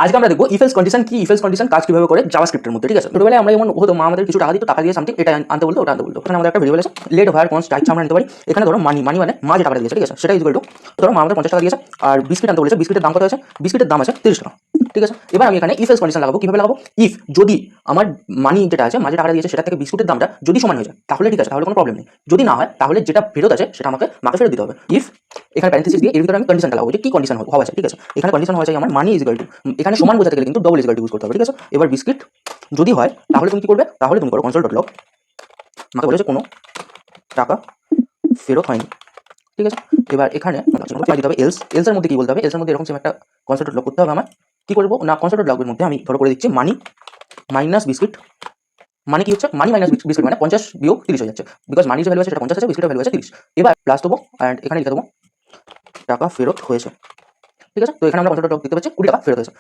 আজকে আমরা দেখবো ইফেলস কন্ডিশন কি, ইফেলস কন্ডিশন কাজ কিভাবে করে জাভাস্ক্রিপ্টের মধ্যে। ঠিক আছে, ছোটবেলায় আমরা যেমন হতো, মা আমাদের কিছু টাকা দিত, টাকা দিয়ে সামথিং এটা আনতে বলতো, ওটা আনতে বলতো। এখানে আমাদের একটা ভেরিয়েবল আছে লেট ভায়ার কনস্ট, যা ইচ্ছা আমরা নিতে পারি। এখানে ধরো মানি, মানি মানে মা যে টাকাটা দিয়েছে, ঠিক আছে, সেটা ইকুয়াল টু ধরো মা আমাদের 50 টাকা দিয়েছে, আর বিস্কিট আনতে বলেছে, বিস্কিটের দাম কত আছে, বিস্কিটের দাম আছে 30 টাকা। ঠিক আছে, এবার আমি এখানে ইফেলস কন্ডিশন লাগাবো। কিভাবে লাগাবো? ইফ যদি আমার মানি যেটা আছে, মা যে টাকাটা দিয়েছে সেটা থেকে বিস্কুটের দামটা যদি সমান হয়ে যায় তাহলে ঠিক আছে, তাহলে কোনো প্রবলেম নেই। যদি না হয় তাহলে যেটা ফেরত আছে সেটা আমাকে মাকে ফেরত দিতে হবে। ইফ এখানে প্যারেন্থেসিস দিয়ে এর ভিতরে আমি কন্ডিশনটা লাগাবো যে কি কন্ডিশন হওয়া আছে। ঠিক আছে, এখানে কন্ডিশন হওয়া চাই আমার মানি ইজ ইকুয়াল টু, এখানে সমান বোঝাতে গেলে কিন্তু double is equal to use করতে হবে। ঠিক আছে, এবার বিস্কিট যদি হয় তাহলে তুমি কি করবে? তাহলে তুমি করো কনসোল ডট লগ, মাকে বলেছে কোনো টাকা ফেরত হয়নি। ঠিক আছে, এবার এখানে দিতে হবে এলস। এলসের মধ্যে কি বলতে হবে? এলসের মধ্যে এরকম সেম একটা কনসোল ডট লগ করতে হবে আমার। কি করবো না, কনসোল ডট লগের মধ্যে আমি ধরো করে দিচ্ছি মানি মাইনাস বিস্কিট। মানে কি হচ্ছে? মানি মাইনাস বিস্কিট মানে 50 বিয়োগ 30 হয়ে যাচ্ছে, বিকজ মানি যে ভ্যালু আছে সেটা 50 আছে, বিস্কিটের ভ্যালু আছে 30। এবার প্লাস দেবো অ্যান্ড এখানে লিখে দেবো টাকা ফেরত হয়েছে। ঠিক আছে, তো এখানে আমরা কনসোল ডট লগ দেখতে পাচ্ছি 20 টাকা ফেরত হয়েছে।